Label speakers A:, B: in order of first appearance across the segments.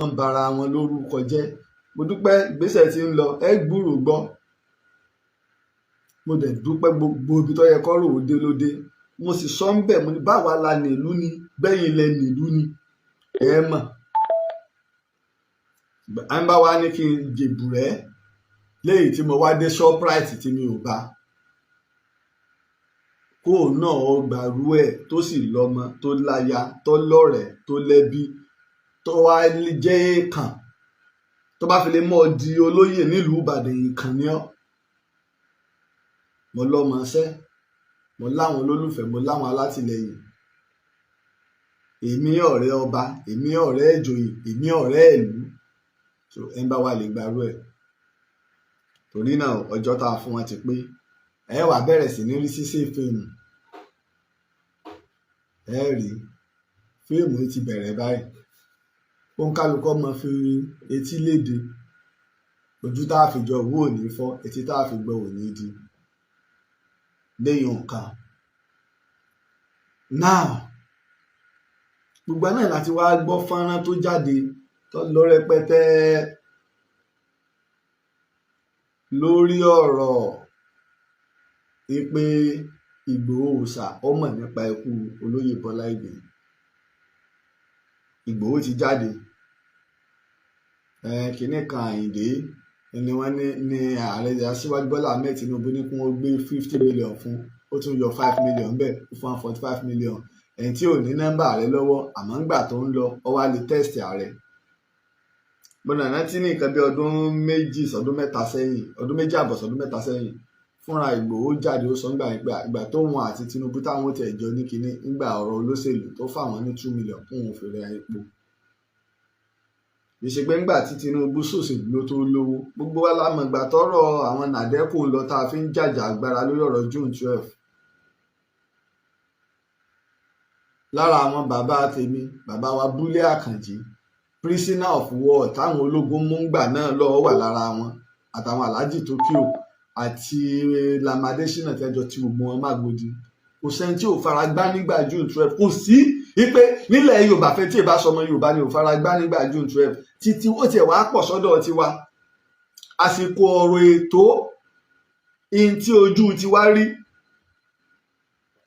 A: ń bara wọn lórúkọ jẹ́. Mo dúpẹ́ ìgbésẹ̀ tí ń lọ ẹ gbúrò gbọ́. Mo dẹ̀ dúpẹ́ gbogbo ibi tó yẹ kọ́rọ̀ òde lóde. Mo sì sọ ń bẹ̀ mo ní báwa la nílùú ni bẹ́yìn lẹ nílùú ni ẹ mọ̀. À ń bá wa ní kí n jèbù rẹ́ léyìí tí mo wá dé Shoprite tí mi ò bá. Kó náà ó gbàrú ẹ̀ tó sì lọ́mọ tó láya tó lọ́rẹ̀ẹ́ tó lẹ́bí tó wá jẹ́ èèkàn tó bá fi lè mọ́ ọ di olóyè nílùú Ìbàdàn ìkàn ni ọ́. Mo lọ́mọ ṣẹ́ mo láwọn olólùfẹ́ mo láwọn alátìlẹyìn. Èmi ọ̀rẹ́ ọba èmi ọ̀rẹ́ ìjòyè èmi ọ̀rẹ́ ìlú. So ẹ ń bá wa lè gbàrú ẹ̀. Torí náà ọjọ́ tá a fún wọn ti pé ẹ wá bẹ̀rẹ̀ sí ní rí ṣíṣe fíìmù. Ẹ rí fíìmù ti bẹ̀rẹ̀ báyìí. Kóńkálukọ́ mọ fi etí léde. Ojú tá a fi jọ wò ò ní fọ́ etí tá a fi gbọ́ ò ní di. Lẹ́yìn nǹkan. Now gbogbo náà láti wá gbọ́ fọ́nrán tó jáde tó lọ rẹpẹtẹ lórí ọ̀rọ̀ pé Ìgbòho Òòṣà ó mọ̀ nípa ikú olóyè Bọ́lá Ìgè. Ìgbòho ti jáde. Kìnnì kan Àyìndé ni wọ́n ní ààrẹ Aṣíwájú Bọ́lá Ahmed Tinubu ní kí wọ́n gbé 50 million fún ó tún yọ 5 million bẹ́ẹ̀ ó fún 45 million. Ẹni tí ò ní nọ́mbà rẹ lọ́wọ́ àmọ́ ńgbà tó ń lọ ọ wá lè tẹ́sítì ààrẹ. Bọ́dà rántí ní nǹkan bí ọdún méjì sọdún mẹ́ta sẹ́yìn ọdún méjì àbọ̀ sọdún mẹ́ta sẹ́yìn fúnra Ìgbòho jáde ó sọ ńgbà yẹn pé ìgbà tó wọn àti Tinubu táwọn tẹ̀ jọ ní kinní ńgbà ọ̀rọ̀ olóṣèlú tó fáwọn ní 2 million fún òun fèrè epo. Ìṣègbè ńgbà tí Tinubu ṣòṣèlú ló tó lówó gbogbo wa la mọ̀ ìgbà tọ́rọ̀ àwọn nàdẹ́kù ń lọ tá a fi ń jàjà agbára lórí ọ̀rọ̀ June 12. Lára àwọn bàbá tèmi bàbá wa Búlé Àkànjí prisoner of war táwọn ológun mú ńgbà náà lọ́wọ́ wà lára wọn àtàwọn Alhaji Tokyo àti Lamade Shina tẹ́jọ tí gbogbo wọn má gbòdì. Kò sẹ́ni tí ò fara gbá nígbà June 12 kò sí wípé nílẹ̀ Yorùbá fẹ́ tí ì bá sọmọ Yorùbá ni ò fara gbá nígbà June 12 títí ó tiẹ̀ wá pọ̀ sọ́dọ̀ tiwa. Àsìkò ọ̀rọ̀ ètò in tí ojú tiwa rí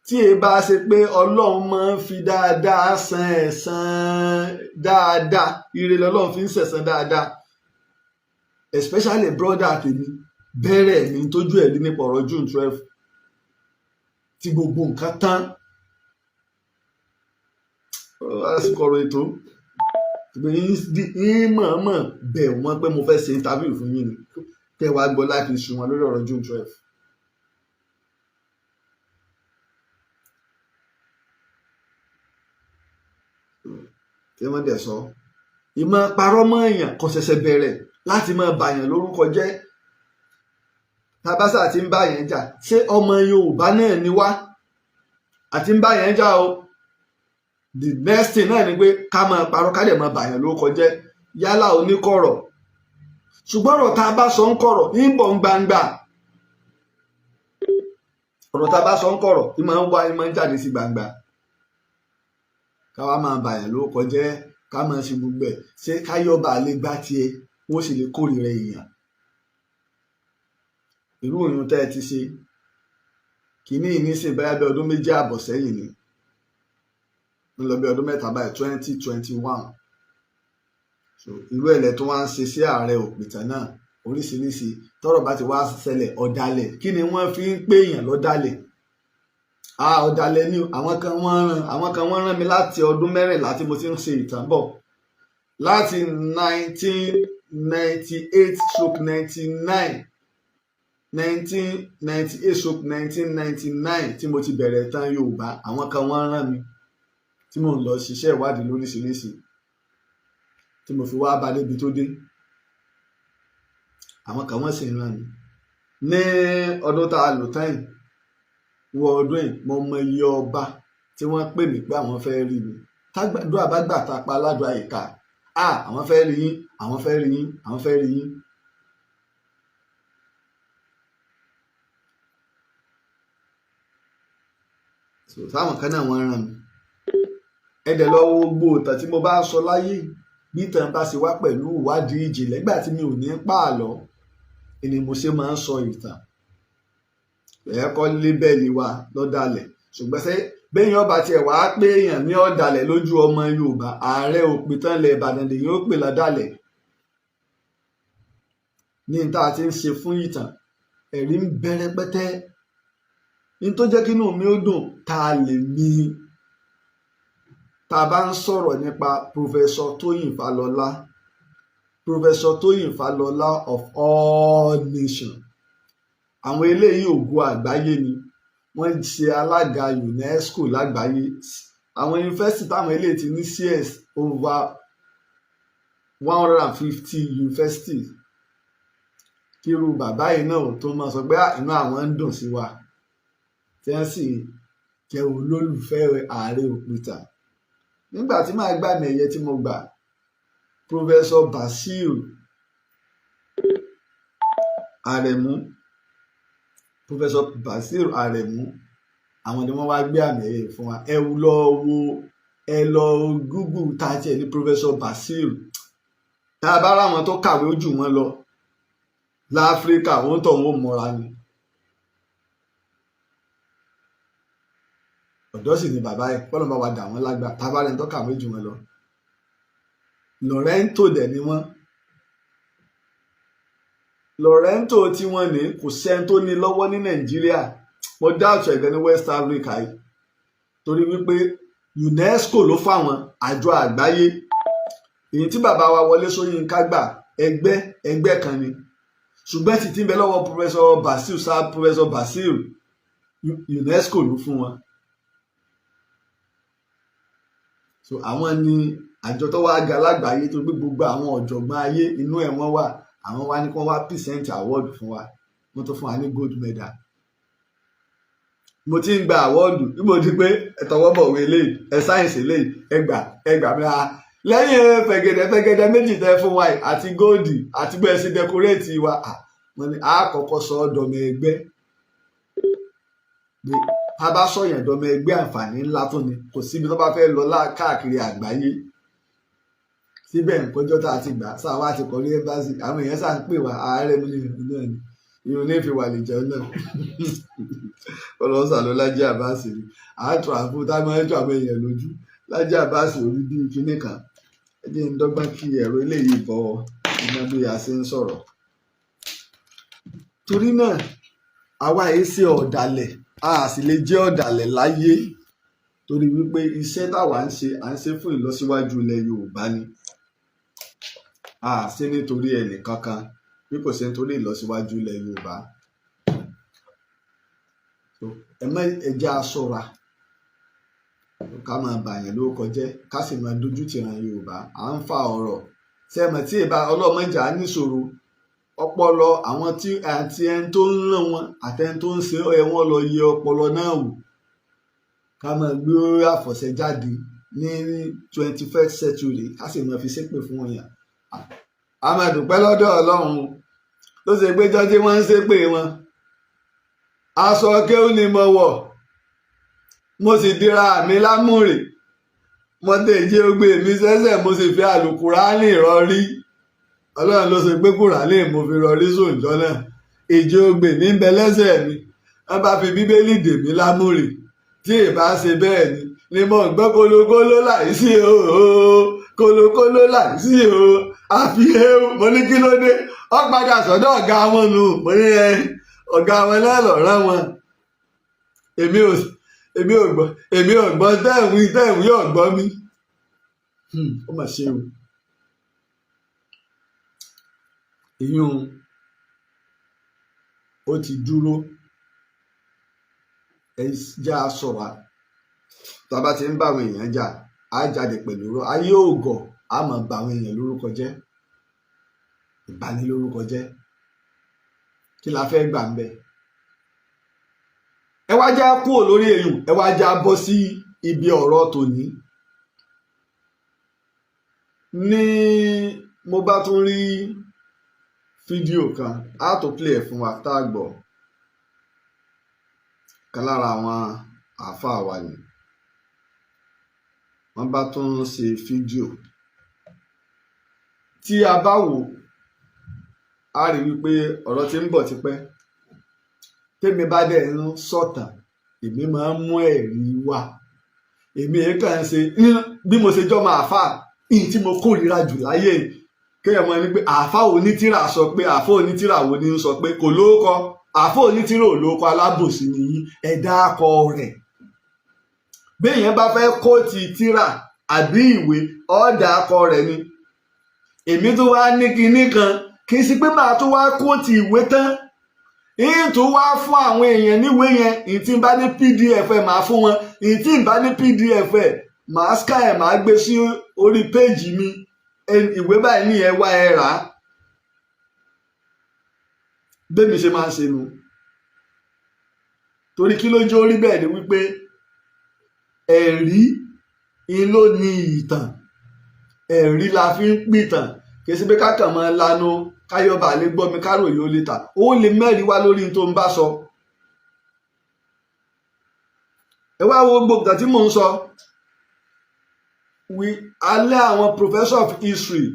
A: tí ẹ bá ṣe pé Ọlọ́run máa ń fi dáadáa san ẹ̀san dáadáa ire lọ́lọ́run fi ń ṣẹ̀san dáadáa especially brother tèmi bẹ̀rẹ̀ ní tójú ẹ̀ rí nípa ọ̀rọ̀ June 12 tí gbogbo nǹkan tán àsìkò ọ̀rọ̀ ètò mọ̀ọ́mọ̀ bẹ̀ wọ́n pé mo fẹ́ ṣe interview fún yín ni kẹ́ wàá gbọ́ láti ṣù wọn lórí ọ̀rọ̀ June 12. Kí wọ́n dẹ̀ sọ ìmọ̀ parọ́ mọ́ èèyàn kò ṣẹ̀ṣẹ̀ bẹ̀rẹ̀ láti máa bàyàn lórúkọ jẹ́. Tabasa ti ń bá yẹn jà ṣé ọmọ Yorùbá náà ni wá àti ń bá yẹn jà o. The next thing náà ni pé ká máa parọ́ ká dẹ̀ máa bàyàn lórúkọ jẹ́ yálà oníkọ̀rọ̀ ṣùgbọ́n ọ̀rọ̀ tá a bá sọ ń kọ̀rọ̀ ń bọ̀ ń gbangba. Ọ̀rọ̀ tá a bá sọ ń kọ̀rọ̀ ìmọ̀ ń jáde sí gbangba. Ká wá máa bàyàn lórúkọ jẹ́ ká máa ṣe gbogbo ẹ̀ ṣé káyọ̀bá lè gbá tiẹ̀ wọ́n sì lè kórìíra èèyàn. Irú òyìn tẹ́ ẹ ti ṣe kìíní ìníṣe báyà bí ọdún méjì àbọ̀ sẹ́yìn ni ń lọ bí ọdún mẹ́ta báyìí 2021. So irú ẹ̀lẹ́ tó wá ń ṣe sí Ààrẹ Òpìtàn náà oríṣiríṣi tọ́rọ̀ bá ti wá ṣẹlẹ̀ ọ̀dàlẹ̀ kí ni wọ́n fi ń pèèyàn lọ́dàlẹ̀. Ọ̀dàlẹ̀ ni àwọn kan wọ́n rán mi láti ọdún mẹ́rìnlá tí mo ti ń ṣe ìtàn bọ̀ láti 1998/99 1998/1999 tí mo ti bẹ̀rẹ̀ ìtàn Yorùbá àwọn kan wọ́n rán mi tí mò ń lọ ṣiṣẹ́ ìwádìí lóríṣiríṣi tí mo fi wá bá débi tó dé. Àwọn kan wọ́n sì ń rán mi ní ọdún tá a lò tán yìí wọ ọdún yìí mo mọ iye ọba tí wọ́n pè mí pé àwọn fẹ́ rí mi tágbàdúrà bá gbà tá a pa aládùn àyíká àwọn fẹ́ rí yín àwọn fẹ́ rí yín àwọn fẹ́ rí yín. Táwọn kan náà wọ́n rán mi ẹ̀dẹ̀ lọ wo gbogbo ìtàn tí mo bá sọ láyé bí ìtàn bá ṣe wá pẹ̀lú ìwádìí ìjìnlẹ̀ nígbà tí mi ò ní pààlọ́ ni mo ṣe máa ń sọ ìtàn. ẹ̀kọ́ lébẹ̀lì wa lọ́dàlẹ̀ ṣùgbọ́n ṣé béèyàn ọba tiẹ̀ wá pé èèyàn ní ọ̀dàlẹ̀ lójú ọmọ Yorùbá Ààrẹ Òpìtàn ilẹ̀ Ìbàdàn lèyìn ó pè lọ́dàlẹ̀. ní tá a ti ń ṣe fún ìtàn ẹ̀rí ń bẹ rẹpẹtẹ. ní tó jẹ́ kínú mi ó dùn tá a lè ní tá a bá ń sọ̀rọ̀ nípa Professor Tóyìn Fálọlá Professor Tóyìn Fálọlá of all nations. àwọn eléyìí ògo àgbáyé ni wọ́n ṣe alága UNESCO lágbàáyé. àwọn yunifásitì táwọn eléyìí ti ní CS over 150 universities. kírú bàbá yìí náà tó máa sọ pé inú àwọn ń dùn sí wa tí wọ́n sì jẹ́ olólùfẹ́ Ààrẹ Òpìtàn. nígbà tí màá gbà ní ẹ̀yẹ tí mo gbà Professor Basiru Aremu Professor Basiru Aremu àwọn ni wọ́n wá gbé àmì ẹ̀yẹ fún wa. ẹ lọ Google tààtì ẹ̀ ní Professor Basiru. tá a bá ráwọn tó kàwé jù wọ́n lọ láfíríkà wọ́n tọ̀ wọ́n mọ́ra ni. ọ̀dọ́ sì ni bàbá ẹ̀ kọ́lọ́ bá wa dà wọ́n lágbà tá a bá rẹ̀ ń tó kàwé jù wọ́n lọ. Lorento dẹ̀ ni wọ́n. Lorento tí wọ́n ní kò sẹ́ni tó ní lọ́wọ́ ní Nàìjíríà mo dáàtọ̀ ẹ̀gẹ́ ní West Africa yìí torí wípé UNESCO ló fáwọn àjọ àgbáyé. èyí tí bàbá wa Wọlé Ṣóyínká gbà ẹgbẹ́ kan ni ṣùgbọ́n ti ń bẹ lọ́wọ́ Professor Basiru UNESCO ló fún wọn. so àwọn ni àjọ tó wá ga lágbàáyé tó gbé gbogbo àwọn ọ̀jọ̀gbọ́n ayé inú ẹ̀ wọ́n wà. àwọn wá ní kí wọ́n wá present award fún wa wọ́n tó fún wa ní gold medal. mo ti ń gba award bí mo di pé ẹ̀tọ́wọ́bọ̀wé eléyìí ẹ̀ sáyẹ̀nsì eléyìí ẹgbà mi ra lẹ́yìn fẹ̀gẹ̀dẹ̀ méjì tẹ́ fún wa àti gold àti bẹ́ẹ̀ sí decorate wa wọ́n ní àkọ́kọ́ sọ ọ́ dọ̀mọ ẹgbẹ́. a bá sọ̀yàn dọ̀mọ ẹgbẹ́ àǹfààní ńlá tó ni kò síbi tó bá fẹ́ lọ káàkiri àgbáyé. síbẹ̀ nǹkanjọ́ tá a ti gbà sáà wá ti kọ́ ní ẹ́mbásì àwọn èèyàn sáà ń pè wá ààrẹ mú ní ìlú náà ni irun ní fi wà lè jẹun náà. ọlọ́sà ló Lájí Àbáàsì ni àátọ̀ àbú tá a máa ń jọ àwọn èèyàn lójú Lájí Àbáàsì orí bíi kinní kan ẹ jẹ́ ń dọ́gbọ́n kí ẹ̀rọ eléyìí bọ iná bí a ṣe ń sọ̀rọ̀. torí náà àwa yìí ṣe ọ̀dàlẹ̀ a sì lè jẹ́ ọ̀dàlẹ̀ láyé torí wípé iṣẹ́ táwa ń ṣe fún ìlọsíwájú ilẹ̀ Yorùbá ni. a ṣe nítorí ẹnì kankan bí kò ṣe nítorí ìlọsíwájú ilẹ̀ Yorùbá. ẹjẹ́ aṣọra ká máa bàyàn lórúkọ jẹ́ ká sì máa dojú tìran Yorùbá. à ń fa ọ̀rọ̀ sẹ́mọ̀ tí ìbá ọlọ́mọjà níṣòro ọpọlọ àwọn tí àti ẹni tó ń ràn wọn àtẹni tó ń ṣe ẹ wọn lọ yẹ ọpọlọ náà wò. ká máa gbé àfọ̀ṣẹ jáde ní 21st century ká sì máa fi ṣépè fún wọn yàn. a máa dúpẹ́ lọ́dọ̀ Ọlọ́run tó ṣe pé jọ́jí wọ́n ń ṣépè wọn. aṣọ kéwù ni mo wọ̀ mo sì dira mi lámùrè mo tẹ̀jẹ́ ogbe mi sẹ́sẹ̀ mo sì fi àlùkùránì rọrí. Ọlọ́run ló ṣe pé kùránì mo fi rọrí sóòjọ́ náà ìjẹ́ ogbe mi ń bẹ lẹ́sẹ̀ mi wọ́n bá fi bíbélì dè mí lámùrè tí ìbá ṣe bẹ́ẹ̀ ni mo gbọ́ kolokolo láìsí o kolokolo láìsí o àfi ewu mo ní kí ló dé ó padà sọ́dọ̀ ọ̀gá wọn nù mo ní ọ̀gá wọn náà lọ rán wọn. èmi ò gbọ́ tẹ̀wí ọ̀gbọ́ mi. ó mà ṣe o. ìyún ó ti dúró ẹ já sọ̀rọ̀ tàbá ti ń bá àwọn èèyàn jà á jáde pẹ̀lú rọ ayé ògọ̀ á máa bà àwọn èèyàn lórúkọ jẹ́ ìbanilórúkọ jẹ́ kí la fẹ́ gbà ń bẹ̀. ẹ wá já kúrò lórí èyí ẹ wá já bọ́ sí ibi ọ̀rọ̀ tòní. ní mo bá tún rí fídíò kan á tó play ẹ̀ fún wa tá a gbọ́ kan lára àwọn àáfàá wa ni wọ́n bá tún ṣe fídíò tí a bá wò á rí wípé ọ̀rọ̀ tí ń bọ̀ tipẹ́ tèmi bá dẹ̀ ń sọ̀tàn èmi máa ń mú ẹ̀rí wá èmi kàn ń ṣe bí mo ṣe jọ́ máa fà ìyí tí mo kórìíra jù láyé kéèyàn mọ̀ ní pé àáfà onítìrà sọ pé àáfà onítìrà wo ni ń sọ pé kò lóókọ àáfà onítìrà ò lóókọ alábòsí nìyí ẹ̀dá akọ rẹ̀ béèyàn bá fẹ́ kóòtì tìrà àbí ìwé ọ̀dà akọ rẹ̀ ni èmi tó wá ní kinní kan kì í sí pé màá tó wá kóòtì ìwé tán èyí tó wá fún àwọn èèyàn níwèé yẹn èyí tí ń bá ní pdf ẹ̀ máa fún wọn èyí tí ń bá ní pdf ẹ̀ màá scan ẹ̀ máa gbé sí orí péèjì mi ìwé báyìí ní ẹ wá ẹ rà á bẹ́ẹ̀ mi ṣe máa ń ṣe nu torí kí ló jẹ́ orí bẹ́ẹ̀ ni wípé ẹ̀rí ló ní ìtàn ẹ̀rí la fi ń pìtàn kì í ṣe pé kákan máa lanu káyọ̀bà lè gbọ́ mi káròyìn ó lè tà ó lè mẹ́rin wá lórí tó ń bá sọ ẹ wá wo gbogbo tí mò ń sọ alẹ́ àwọn professor of history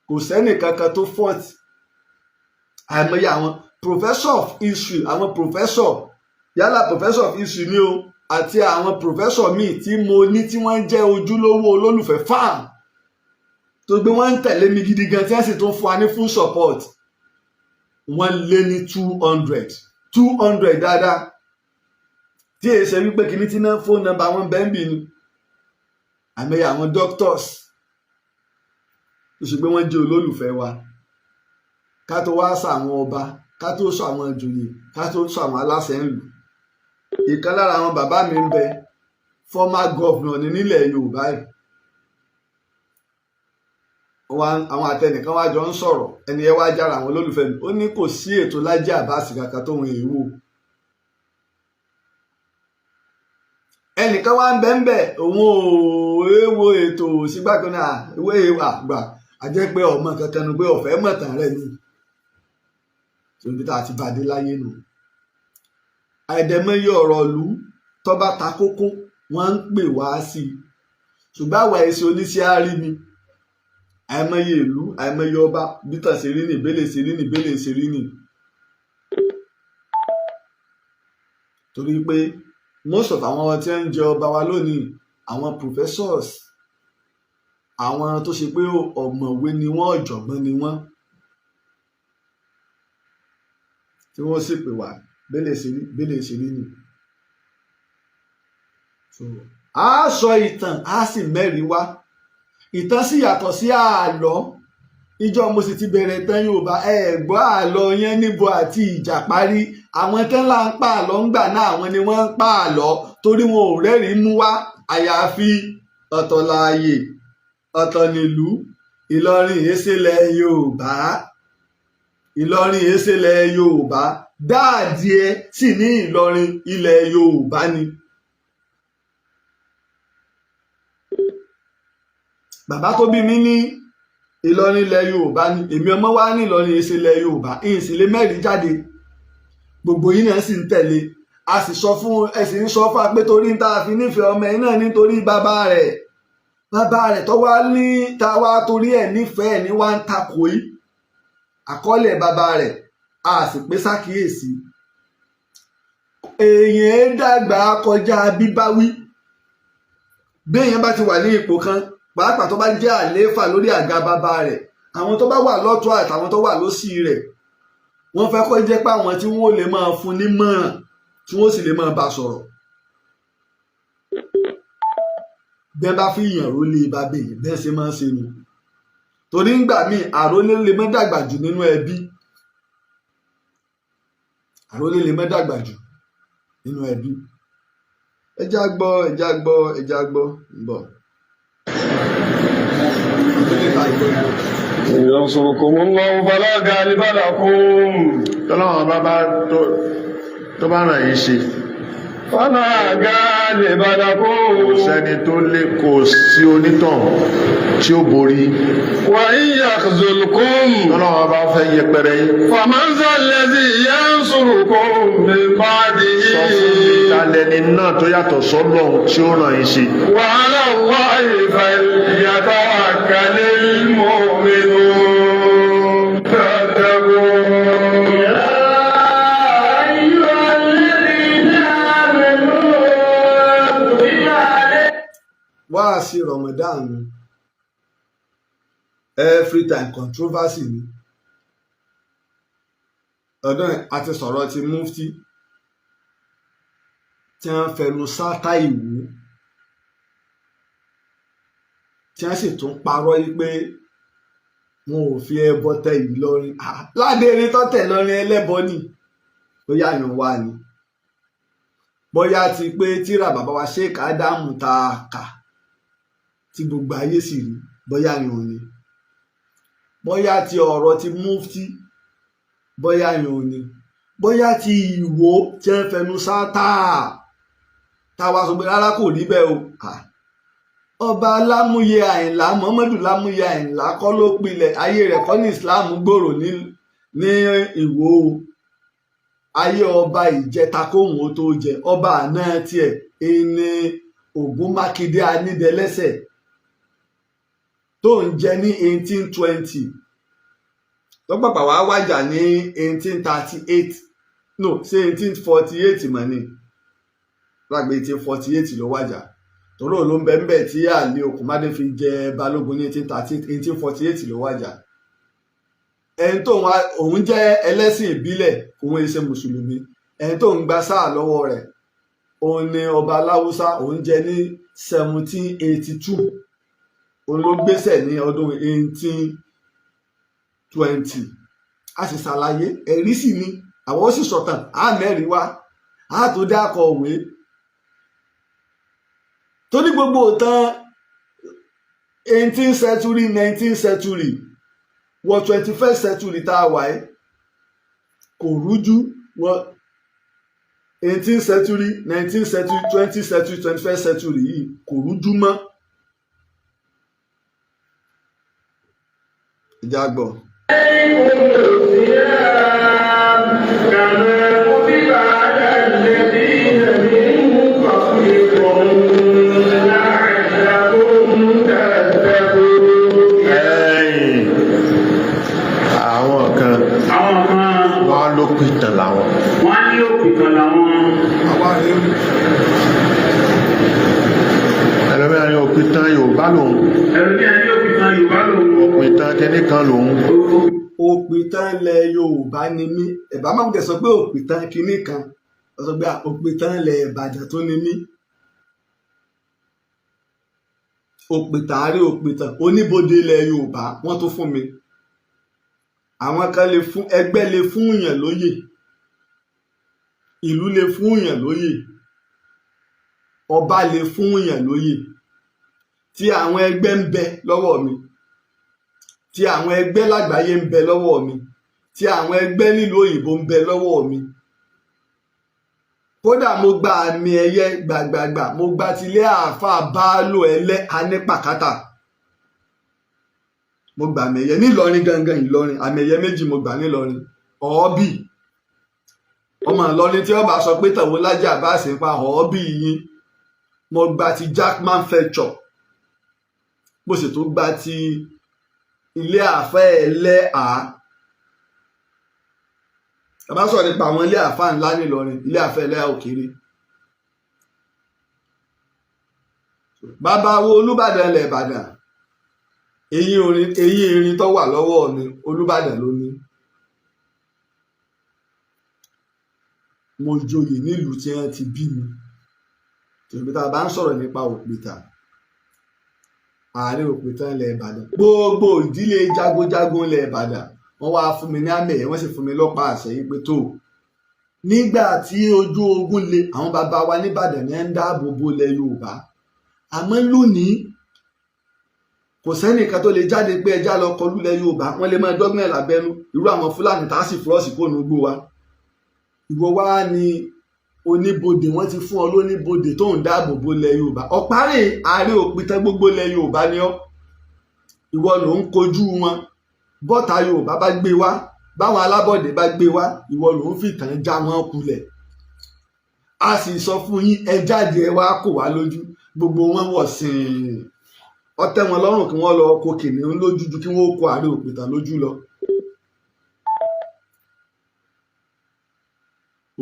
A: kò sẹ́nì kankan tó fọ́t àìmọye àwọn professor of history àwọn professor yálà professor of history ni o àti àwọn professor míì tí mo ní tí wọ́n jẹ́ ojúlówó olólùfẹ́ fan tó gbé wọ́n ń tẹ̀lé mi gidi gan tí wọ́n sì tún fún wa ní full support wọ́n lé ní 200 dáadáa tí èyí ṣe wípé kìíní tí náà fóònù nọ́mbà wọn bẹ́ẹ̀ bì ni àmẹ́yà àwọn doctors tó ṣe pé wọ́n jẹ́ olólùfẹ́ wa ká tó wá sọ àwọn ọba ká tó sọ àwọn ìjòyè ká tó sọ àwọn aláṣẹ ńlù ìkan lára àwọn bàbá mi ń bẹ former governor ní nílẹ̀ Yorùbá yìí àwọn àtẹnìkan wá jọ ń sọ̀rọ̀ ẹni ẹ wá jára àwọn olólùfẹ́ mi ó ní kò sí ètò Lájí Àbáàsì kankan tóun èèwò ẹnìkan wá ń bẹ́ńbẹ́ òun ò èèwò ètò sígbàkan náà ìwé àgbà àjẹ́ pé ọmọ kankan nu pé ọ̀fẹ́ mọ̀tàn rẹ̀ ni tóbi tá a ti bàdé láyé nù àìdẹ̀mẹ́yẹ ọ̀rọ̀ ìlú tó bá ta kókó wọ́n ń pè wá sí i ṣùgbọ́n àwa ẹ̀sìn oníṣẹ́ á rí mi àìmọye ìlú àìmọye ọba bítà ṣe rí ni ìbéèlè ṣe rí ni ìbéèlè ṣe rí ni torí pé most of àwọn tí ń jẹ ọba wa lónìí àwọn professors àwọn tó ṣe pé ọ̀mọ̀wé ni wọ́n ọ̀jọ̀gbọ́n ni wọ́n tí wọ́n sì pè wá bẹ́lẹ̀ ṣe rí ni a sọ ìtàn a sì mẹ́rin wá ìtàn sì yàtọ̀ sí àlọ́ ìjọ mo sì ti bẹ̀rẹ̀ tán Yorùbá ẹ gbọ́ àlọ́ yẹn níbo àti ìjà parí àwọn tẹ́lá ń pa àlọ́ ńgbà náà àwọn ni wọ́n ń pa àlọ́ torí wọn ò rẹ́rìí mú wá àyàfi ọ̀tọ̀ láàyè ọ̀tọ̀ nílùú Ìlọrin ìyẹ́sẹ̀lẹ̀ Yorùbá Ìlọrin ìyẹ́sẹ̀lẹ̀ Yorùbá dáàdìẹ sì ní Ìlọrin ilẹ̀ Yorùbá ni. bàbá tó bí mi ní Ìlọrin ilẹ̀ Yorùbá ni èmi ọmọ wa ní Ìlọrin ìyẹ́sẹ̀lẹ̀ Yorùbá ìsìlẹ̀ mẹ́rin jáde gbogbo yìí náà sì ń tẹ̀lé a sì sọ fún ẹ̀sìn ń sọ fún wa pé torí tá a fi nífẹ̀ẹ́ ọmọ ẹ̀ náà nítorí bàbá rẹ̀ tó wá ní ta wá torí ẹ̀ nífẹ̀ẹ́ ní wá ń takò yìí àkọọ́lẹ̀ bàbá rẹ̀ a sì pé sákìyèsí èèyàn dàgbà kọjá bíbáwí bí èèyàn bá ti wà ní ipò kan pàápàá tó bá jẹ́ àlééfà lórí àga bàbá rẹ̀ àwọn tó bá wà lọ́tọ̀ àtàwọn tó wà lósì rẹ̀ wọ́n fẹ́ kó jẹ́ pé àwọn tí wọ́n lè máa fún ní mọ̀ràn tí wọ́n sì lè máa bá sọ̀rọ̀ bẹ́ẹ̀ bá fi yàn rólé bàbá yìí bẹ́ẹ̀ ṣe máa ń ṣe nù torí ńgbà míì àrólé lè má dàgbà jù nínú ẹbí àrólé lè má dàgbà jù nínú ẹbí ẹjá gbọ́ ń bọ̀.
B: Yansurukumullahu fala ghaliba lakum.
C: Tọ́lọ́wọ́n bá tó bá ràn yín ṣe.
B: Fala ghaliba lakum.
C: Kò sẹ́ni tó lè kò sí onítàn tí ó borí.
B: Wa in yakhzulkum.
C: Tọ́lọ́wọ́n bá fẹ́ yẹpẹrẹ yín.
B: Faman zalladhi yansurukum min ba'dihi.
C: Sọ fún mi talẹ́ni náà tó yàtọ̀ sọ́lọ́hun tí ó ràn yín ṣe.
B: Wa ala Allahi فليتوكل المؤمنون فاتقون يا أيها الذين آمنوا كتب عليكم.
A: Wáàsí Ramadan every time controversy ni ọdún àti sọ̀rọ̀ ti mufti tí wọ́n fẹnu sátá ìwú tí wọ́n sì tún parọ́ yí pé wọn ò fi ẹbọ tẹ Ìlọrin ládèrè tọ́tẹ̀ lọ́rin ẹlẹ́bọ ni bóyá yàn wá ni bóyá ti pé tíra bàbá wa Sheikh Ádámù ta kà tí gbogbo ayé sì rí bóyá yàn ni bóyá ti ọ̀rọ̀ ti mufti bóyá yàn ni bóyá ti Ìwó tí wọ́n fẹnu sátá táwa sọ pé rárá kò rí bẹ́ẹ̀ o ọba Lámúyẹ Àyìnlá Muhammadu Lámúyẹ Àyìnlá kọ́ ló pilẹ̀ ayé rẹ̀ kọ́ ní Islam gbòòrò ní Ìwó ayé ọba Ìjẹta kóhùn ó tó jẹ ọba àná tiẹ̀ ẹni Ògún Mákindé Anídẹlẹ́sẹ̀ tó ń jẹ ní 1820 tó pàpà wá wájà ní 1838 no ṣé 1848 mọ̀ ni lágbé 1848 ló wájà tòró ló ń bẹ ń bẹ tí Àlí Òkúmádé fi jẹ balógun ní 1848 ló wájà ẹni tó òun jẹ́ ẹlẹ́sìn ìbílẹ̀ òun ṣe mùsùlùmí ẹni tó ń gba sáà lọ́wọ́ rẹ̀ òun ni ọba aláwùsá òun jẹ ní 1782 òun ló gbéṣẹ̀ ní ọdún 1820 a sì ṣàlàyé ẹ̀rí sì ni àwọn ó sì sọ̀tàn á mẹ́rin wá á tó dákọ̀ òwe tó ní gbogbo ìtàn 18th century 19th century wọ 21st century tá a wà ẹ́ kò rújú wọ 18th century 19th century 20th century 21st century yìí kò rújú mọ́. ìjà gbọ́.
C: Òpìtàn làwọn.
B: Wọ́n ní òpìtàn làwọn.
A: àwa rèé
C: ẹlòmíràn ní òpìtàn Yorùbá lòun.
B: Ẹlòmíràn ní òpìtàn Yorùbá lòun.
C: Òpìtàn kẹ́ní kan lòun.
A: òpìtàn ilẹ̀ Yorùbá ni mí ẹ̀bá máa ń tẹ̀ sọ pé òpìtàn kínní kan sọ pé òpìtàn ilẹ̀ Ìbàdàn tó ni mí òpìtàn àrí òpìtàn oníbodè ilẹ̀ Yorùbá wọ́n tó fún mi àwọn kan lè fún ẹgbẹ́ lè fún yàn lóyè ìlú lè fún yàn lóyè ọba lè fún yàn lóyè tí àwọn ẹgbẹ́ ń bẹ lọ́wọ́ mi tí àwọn ẹgbẹ́ lágbàáyé ń bẹ lọ́wọ́ mi tí àwọn ẹgbẹ́ nílùú òyìnbó ń bẹ lọ́wọ́ mi kódà mo gba àmì ẹ̀yẹ gbàgbàgbà mo gba tilé àáfàá Báálò ẹlẹ́ Anípàkátà mo gbà àmì ẹ̀yẹ nílọrin gangan Ìlọrin àmì ẹ̀yẹ méjì mo gbà nílọrin ọ̀ọ́bì ọmọ Ìlọrin tí wọ́n bá sọ pé tàwọn lájà bá sì ń pa ọ̀ọ́bì yín mo gba ti Jackman Fletcher mo sì tún gba ti ilé àáfàá Ẹlẹ́hà bàbá sọ̀rọ̀ nípa àwọn ilé àáfàá ńlá nílọrin ilé àáfàá Ẹlẹ́hà Òkèrè bàbá wo Olúbàdàn ilẹ̀ Ìbàdàn eyín erin tó wà lọ́wọ́ mi Olúbàdàn ló ní mo joyè nílùú tí wọ́n ti bí mi tòbí tá a bá ń sọ̀rọ̀ nípa òpìtàn ààrẹ òpìtàn ilẹ̀ Ìbàdàn gbogbo ìdílé jagunjagun ilẹ̀ Ìbàdàn wọ́n wá fún mi ní àmì ẹ̀yẹ wọ́n sì fún mi lọ́pàá àṣẹ yìí pé tó nígbà tí ojú ogun le àwọn bàbá wa nìbàdàn ní ń dáàbò bo ilẹ̀ Yorùbá àmọ́ lónìí kò sẹ́nìkan tó lè jáde pé ẹja lọ kọlù ilẹ̀ Yorùbá wọ́n lè máa dọ́gbọ́n ẹ̀ lábẹ́nú irú àwọn Fúlàní tá a sì fúrọ́ọ̀sì kó nu gbó wa ìwọ wá ní oníbodè wọ́n ti fún ọ lóníbodè tó ń dáàbò bo ilẹ̀ Yorùbá ọ̀párẹ̀ ààrẹ òpìtàn gbogbo ilẹ̀ Yorùbá ni ọ́ ìwọ ló ń kojú wọn bọ́tà Yorùbá bá gbé wá báwọn alábọ̀dé bá gbé wá ìwọ ló ń fìtàn já wọn kulẹ̀ a sì sọ fún yín ẹ jáde ẹ wá kò wá lójú gbogbo wọn wọ̀ sìn ó tẹ́ wọn lọ́rùn kí wọ́n lọ kó kìnìún lójú ju kí wọ́n kó Ààrẹ Òpìtàn lójú lọ.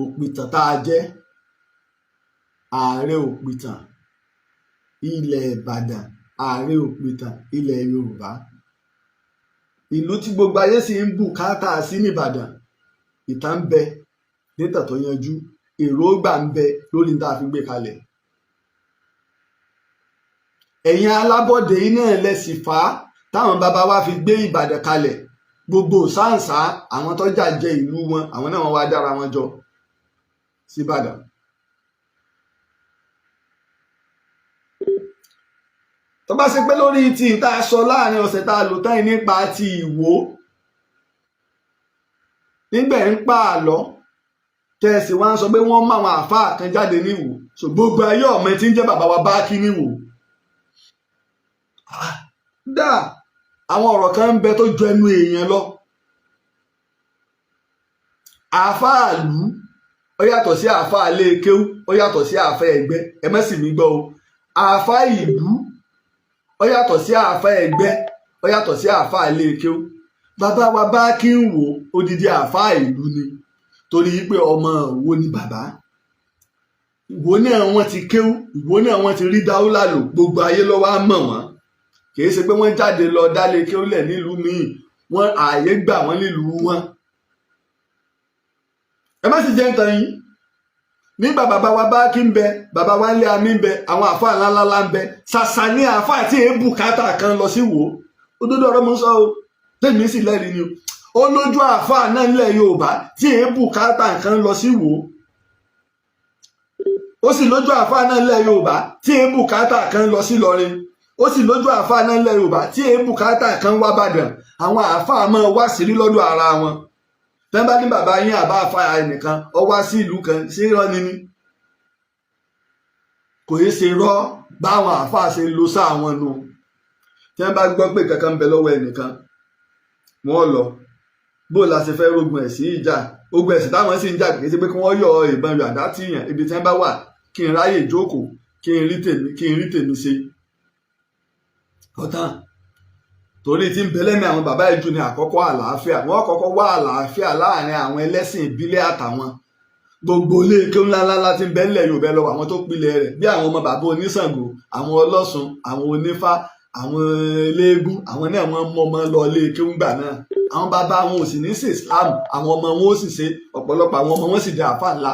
A: Òpìtàn tá a jẹ́ Ààrẹ Òpìtàn ilẹ̀ Ìbàdàn, Ààrẹ Òpìtàn ilẹ̀ Yorùbá, ìlú tí gbogbo ayé sì ń bùkátà sí nìbàdàn. Ìtàn ń bẹ nítàn tó yanjú, èròǹgbà ń bẹ lórí tá a fi gbé kalẹ̀. Ẹ̀yin alábọ̀dé iná ẹlẹ́sìn fà á táwọn bàbá wa fi gbé Ìbàdàn kalẹ̀. Gbogbo sáǹsá àwọn tó jàjẹ ìlú wọn, àwọn náà wọ́n wá dára wọn jọ síbàdàn. Tó bá ṣe pé lórí tí ìta sọ láàrin ọ̀sẹ̀ tá a lò tán nípa ti Ìwó, nígbà ń pa àlọ́ tẹ̀sí wá ń sọ pé wọ́n mú àwọn àáfàá kan jáde níwò, so gbogbo ayé ọmọ tí ń jẹ́ bàbá wa bá kí níwò. Dá àwọn ọ̀rọ̀ kan ń bẹ tó ju ẹnu èèyàn lọ. Àáfàá ìlú ó yàtọ̀ sí àáfàá ilé kéwú, ó yàtọ̀ sí àáfàá ẹgbẹ́. Ẹ má sì mí gbọ́ o, àáfàá ìlú ó yàtọ̀ sí àáfàá ẹgbẹ́, ó yàtọ̀ sí àáfàá ilé kéwú. Bàbá wa bá kí ń wò odidi àáfàá ìlú ni, torí pé ọmọ Ìwó ni bàbá. Ìwó náà wọ́n ti kéwú, Ìwó náà wọ́n ti rí dáúlà lò, gbogbo ayé ló wá mọ̀ wọ́n. Kì í ṣe pé wọ́n jáde lọ dálé kéwú lẹ̀ nílùú míì, wọ́n ààyè gbà wọ́n nílùú wọn. Ẹ má sì jẹ́ ń tan yín, nígbà bàbá wa bá kí ń bẹ, bàbá wa ń lé amí ń bẹ, àwọn àáfàá ńláńlá ń bẹ, ṣàṣà ní àáfàá tí èébù kátà kan lọ sí Ìwó. Òdodo ọ̀rọ̀ mo ń sọ o, tèmi sì lẹ́rìí ni o. Ó lójú àáfàá náà nílẹ̀ Yorùbá tí èébù kátà kan lọ sí Ìwó. Ó sì lójú àáfàá náà nílẹ̀ Yorùbá tí èébù kátà kan lọ sí Ìlọrin. Ó sì lójú àáfàá náà nílẹ̀ Yorùbá tí èébù kátà kan wá Ìbàdàn. Àwọn àáfàá máa wá sírí lọ́dọ̀ ara wọn. Tẹ́ bá ní bàbá yín àbá àáfàá ẹnìkan ó wá sí ìlú kan, ṣé irọ́ ni ní? Kò yé ṣe rọ́ báwọn àáfàá ṣe lo sáà wọn nu. Tẹ́ bá gbọ́ pé kankan ń bẹ lọ́wọ́ ẹnìkan, wọ́n lọ bó la ṣe fẹ́ rógun ẹ̀sìn ìjà. Ogun ẹ̀sìn táwọn sì ń jà kì í ṣe pé kí wọ́n yọ ìbọn yọ àdá tìyàn ibi tí wọ́n bá wà, kí n ráyè jókòó, kí n rí tèmi ṣe. Ọ̀tán torí tí ń bẹ lẹ́mìí àwọn bàbá ìjù ní àkọ́kọ́ àlàáfíà. Wọ́n kọ́kọ́ wá àlàáfíà láàrin àwọn ẹlẹ́sìn ìbílẹ̀ àtàwọn. Gbogbo ilé kéwú ńláńlá tí ń bẹ nílẹ̀ Yorùbá lọ́wọ́ àwọn tó pilẹ̀ rẹ̀, bí àwọn ọmọ bàbá oníṣàngó, àwọn ọlọ́sùn, àwọn onífá, àwọn eléégún, àwọn náà wọ́n mú ọmọ lọ ilé kéwú gbà náà. Àwọn bàbá wọn ò sì ní ṣe Islam, àwọn ọmọ wọn ò sì ṣe, ọ̀pọ̀lọpọ̀ àwọn ọmọ wọn sì di àáfàá ńlá.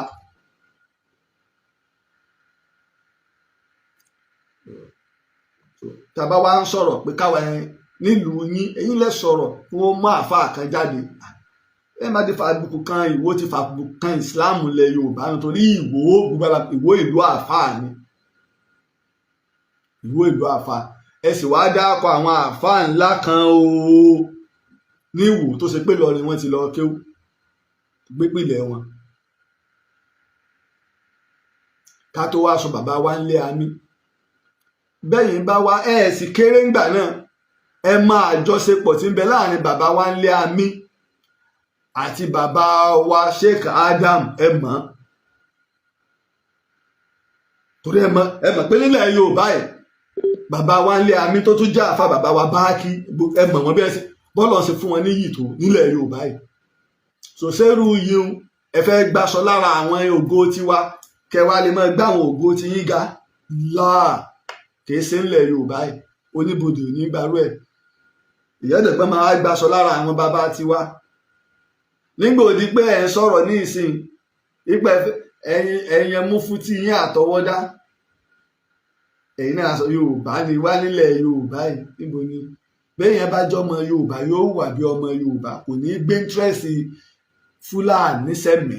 A: Tàbá wa ń sọ̀rọ̀ pé káwa nílùú yín, ẹ̀yin lẹ sọ̀rọ̀ kí wọ́n mú àáfàá kan jáde. Ẹ má ti fa àbùkù kan Ìwó, ti fa àbùkù kan Islam ilẹ̀ Yorùbá nítorí Ìwó ìlú àáfàá ni. Ìwó ìlú àáfàá. Ẹ sì wá dákọ̀ àwọn àáfàá ńlá kan o ní Ìwó tó ṣe pé Ìlọrin wọn ti lọ kéwú gbépìlẹ̀ wọn. Ká tó wá sọ bàbá wa ń lé amí. Bẹ́yìn bá wá sì kéré ńgbà náà, ẹ máa àjọṣepọ̀ tí ń bẹ láàrin bàbá wa ń lé amí àti bàbá wa Sheikh Adam, ẹ mọ̀. Torí ẹ mọ̀ pé nílẹ̀ Yorùbá ẹ̀ bàbá wa ń lé amí tó tún jẹ́ àfa bàbá wa bá kí, ẹ mọ̀ wọ́n bí ẹ ṣe bọ́ọ̀lù ṣe fún wọn níyì tó nílẹ̀ Yorùbá ẹ̀. Sòṣèrú yìí ẹ fẹ́ gbaṣọ lára àwọn ògo tiwa kẹwàá lè máa gbá àwọn ògo ti yín ga láà. Kìí ṣe ńlẹ̀ Yorùbá ẹ̀, oníbodè ò ní gbarú ẹ̀. Ìyẹ́dẹ̀gbọ́n máa gbaṣọ lára àwọn bàbá tiwa. Nígbà òdi pé ẹ̀ ń sọ̀rọ̀ ní ìsìn ìpẹ́ ẹ̀yin mufti yín àtọwọ́dá, ẹ̀yin náà sọ Yorùbá ni wá nílẹ̀ Yorùbá ẹ̀. Níbo ni bẹ́yẹn bá jọmọ Yorùbá yóò wà bí ọmọ Yorùbá, kò ní gbé íńtírẹ́sì Fúlàní sẹ́mi.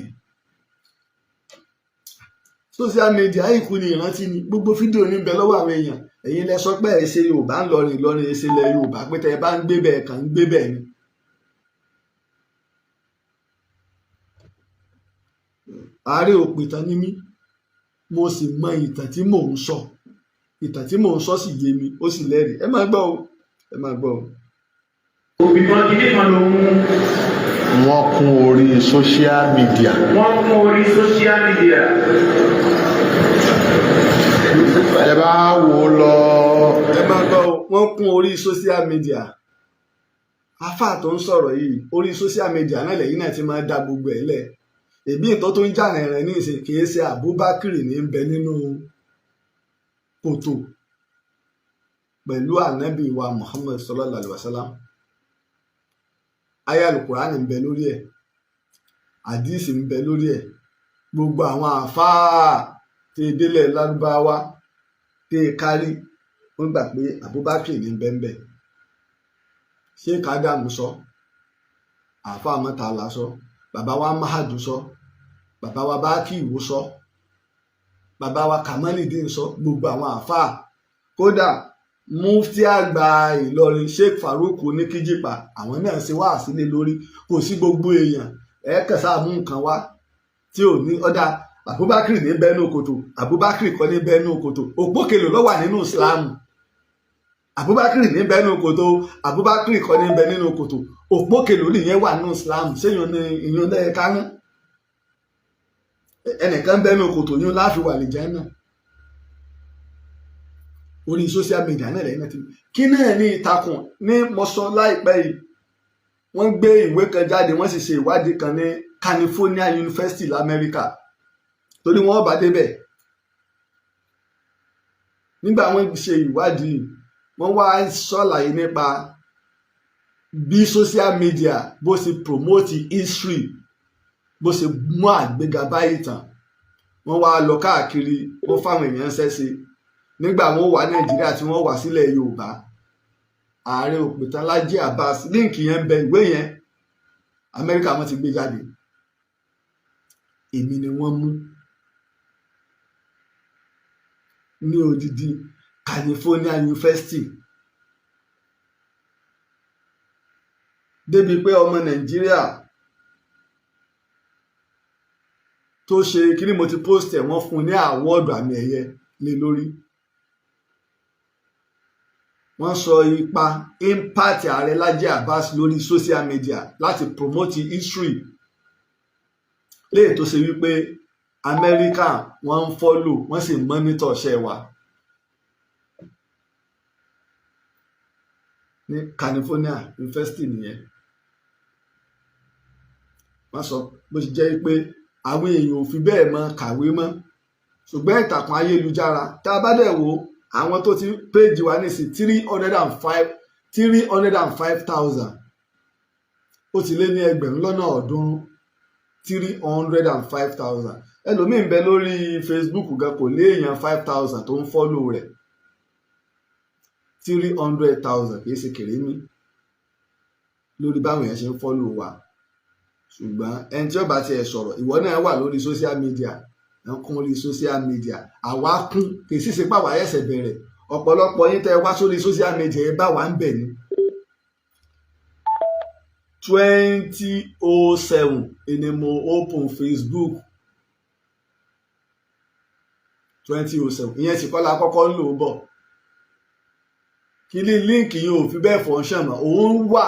A: Social media ìkú ni ìrántí ni, gbogbo fídíò ní bẹ lọ́wọ́ àwọn èèyàn. Ẹ̀yin lẹ sọ pé ẹ ṣe Yorùbá ńlọrin Ìlọrin, ẹ ṣe ilẹ̀ Yorùbá, pé tẹ ẹ bá ń gbé bẹ́ẹ̀ kàn ń gbé bẹ́ẹ̀ ni. Ààrẹ Òpìtàn ni mí, mo sì mọ ìtàn tí mò ń sọ. Ìtàn tí mò ń sọ sì yé mi, ó sì lẹ́rìí. Ẹ máa gbọ́ o, ẹ máa gbọ́ o.
B: Òpìtàn kìíní kan ló mú.
C: Wọ́n kún orí social media.
B: Wọ́n kún orí social media.
C: Ẹ bá wò ó lọ.
A: Ẹ máa gbọ́ o. wọ́n kún orí social media. Àfáà tó ń sọ̀rọ̀ yìí orí social media náà lẹ́yìn náà ti máa da gbogbo ẹ̀ lẹ̀. Èbí ìtọ́ tó ń jà rẹ̀rẹ̀ ní ìsìn kìí ṣe Abubakar ní ń bẹ nínú kòtò pẹ̀lú ànábì wa Muhammad sallallahu alaihi wasallam. Aya Al-Qur'an ń bẹ lórí ẹ̀, àdíìsì ń bẹ lórí ẹ̀. Gbogbo àwọn àfáà tí délẹ̀ Lárúbáwá tí kárí wọ́n gbà pé Abubakar ní ń bẹ ń bẹ. Sheikh Adam sọ, àfáà Mọ́tàlá sọ, bàbá wa Mahadu sọ, bàbá wa Bákìwò sọ, bàbá wa Kamalidin sọ, gbogbo àwọn àfáà. Kódà mufti àgbà Ìlọrin Sheikh Farouk Oníkíjìpá àwọn náà ṣe wá sílé lórí. Kò sí gbogbo èèyàn kẹsà mú nǹkan wá tí ò ní ọ̀dà Abubakar ní bẹ́ẹ̀nù kòtò, Abubakar kọ́ ní bẹ́ẹ̀nù kòtò. Òpó kèlò ló wà nínú Islam. Abubakar ní bẹ́ẹ̀nù kòtò, Abubakar kọ́ ní bẹ́ẹ̀ nínú kòtò. Òpó kèlò nìyẹn wà nínú Islam. Ṣéyàn ní ìyọ̀n lẹ́yìn kánú. Ẹnìkan bẹ́ẹ̀nù kòtò yún láfi wà lè jẹ́ náà. Orí social media náà lẹ́yìn náà ti. Kí náà ní ìtakùn ní mọ́sán láìpẹ́ yìí. Wọ́n gbé ìwé kan jáde, wọ́n sì ṣe ìwádìí kan ní California University l'Amẹ́ríkà. Torí wọ́n bá débẹ̀. Nígbà wọ́n ṣe ìwádìí, wọ́n wá ṣàlàyé nípa bí social media bó ṣe promote history, bó ṣe mú àgbéga bá ìtàn. Wọ́n wá lọ káàkiri, wọ́n fáwọn èèyàn ṣẹ́ṣe. Nígbà wọ́n wà Nàìjíríà tí wọ́n wà sílẹ̀ Yorùbá, Are Opitan Laji Abbas líǹkì yẹn bẹ ìwé yẹn Amẹ́ríkà wọ́n ti gbé jáde. Èmi ni wọ́n mú ní odidi California University. Débi pé ọmọ Nàìjíríà tó ṣe kí ni mo ti post ẹ̀, wọ́n fún ní àwọ́ọ̀dù àmì ẹ̀yẹ lé lórí. Wọ́n sọ ipa impact Ààrẹ Laji Abbas lórí social media láti promote history. Léè tó ṣe wípé Amẹ́ríkà wọ́n ń follow, wọ́n sì monitor ṣẹ́ wa. Ní California University nìyẹn. Wọ́n sọ bó ṣe jẹ́ pé àwọn èèyàn ò fi bẹ́ẹ̀ mọ kàwé mọ́. Ṣùgbọ́n ìtàkùn ayélujára tá a bá dẹ̀ wò àwọn tó ti péjì wa ní sí 305,000. Ó ti lé ní ẹgbẹ̀rún lọ́nà ọ̀ọ́dúnrún 305,000. Ẹlòmíín bẹ lórí Facebook gan kò lé èèyàn 5,000 tó ń fọ́lò rẹ̀. 300,000 kìí ṣe kéré mi lórí báwọn èèyàn ṣe ń fọ́lò wa. Ṣùgbọ́n ẹni tí ó bá tiẹ̀ sọ̀rọ̀, ìwọ náà wà lórí social media, ẹ̀ ń kún orí social media. Àwa kún kì í sì ṣe pàwọ́ ẹ̀sẹ̀ bẹ̀rẹ̀. Ọ̀pọ̀lọpọ̀ yín tẹ́ wá sórí social media ẹ bá wa ń bẹ̀ ni. 2007 ni mo open Facebook. 2007 ìyẹn sì kọ́ la kọ́kọ́ ń lò ó bọ̀. Kí ní líǹkì yìí ò fi bẹ́ẹ̀ function mọ́. Òun wà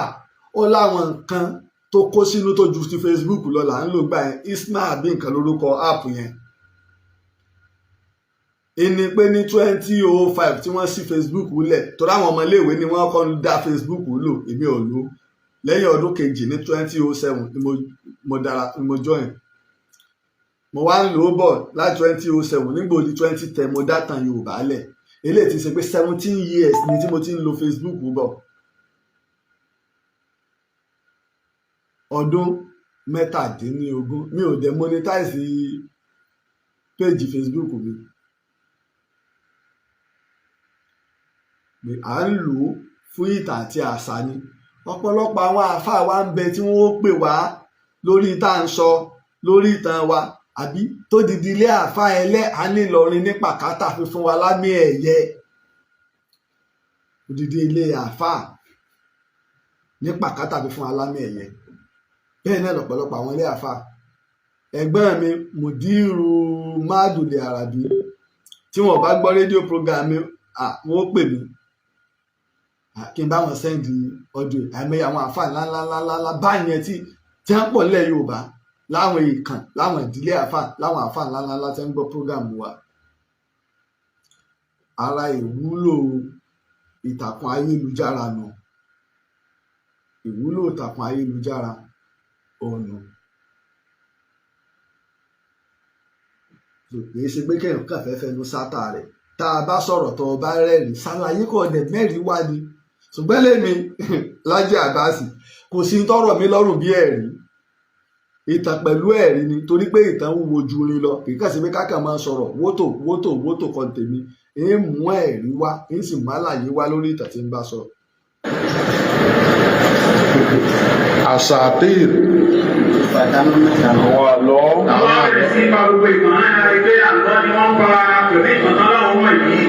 A: ó láwọn nǹkan tó kó sínú tó ju ti Facebook lọ là ń lò gbà yẹn. Isma àbí nǹkan lórúkọ app yẹn. Ẹni pé ní 2005 tí wọ́n ṣí Facebook lẹ̀ torí àwọn ọmọ iléèwé ni wọ́n kọ́ ń dá Facebook lò, èmi ò lò. Lẹ́yìn ọdún kejì ní 2007 ni mo join. Mo wá ń lò ó bọ̀ láti 2007 nígbà òdi 2010 mo dá tàn Yorùbá lẹ̀. Eléyìí ti ṣe pé 17 years ni tí mo ti ń lo Facebook bọ̀. Ọdún 17 mi ò dẹ̀ monetize page Facebook mi. À ń lò ó fún ìtàn àti àṣà ni. Ọ̀pọ̀lọpọ̀ àwọn àáfàá wa ń bẹ tí wọ́n pè wá lórí tá à ń sọ lórí ìtàn wa, àbí tó didi ilé àáfàá ẹlẹ́hàá nílọrin ní pàkátà fi fún wa lámì ẹ̀yẹ. Odidi ilé àáfàá ní pàkátà fi fún wa lámì ẹ̀yẹ. Bẹ́ẹ̀ náà lọ̀pọ̀lọpọ̀ àwọn ilé àáfàá. Ẹ̀gbọ́n mi Mùdírù Mádùlé Àràbí tí wọ́n bá gbọ́ rédíò program mi wọ́n pè mí kí n bá wọn sẹ́ndì ọdún àìmọye àwọn àáfàá ńláńláńláńlá báyẹn tí wọ́n pọ̀ nílẹ̀ Yorùbá láwọn ìkàn láwọn ìdílé àáfàá láwọn àáfàá ńláńláńlá tí wọ́n gbọ́ program wa. Ara ìwúlò ìtàkùn ayélujára nù, ìwúlò ìtàkùn ayélujára ọ̀nà. Kìí ṣe pé kéèyàn kàn fẹ́ fẹnu sátà rẹ̀, tá a bá sọ̀rọ̀ tó o bá rẹ́rìn ṣàlàyé kọ́ ọ̀dẹ̀ mẹ́rin wá ni. Ṣùgbọ́n lèmi Lájí Àbáàsì kò sí tọrọ mi lọ́rùn bí ẹ̀rí, ìtàn pẹ̀lú ẹ̀rí ni, torí pé ìtàn wúwo ju orin lọ. Kì í kàn sí pé kákan máa sọ̀rọ̀ wótò kan tèmi, ń mú ẹ̀rí wá, ń sì má láyé wá lórí ìtàn tí ń bá sọ.
C: Àsàtìr. Àwọn àlọ́.
B: Àwọn àrẹ̀ sí ipa gbogbo ìtàn náà rí pé àlọ́ ni wọ́n pa pẹ̀lú ìtàn náà láwọn ọmọ yìí.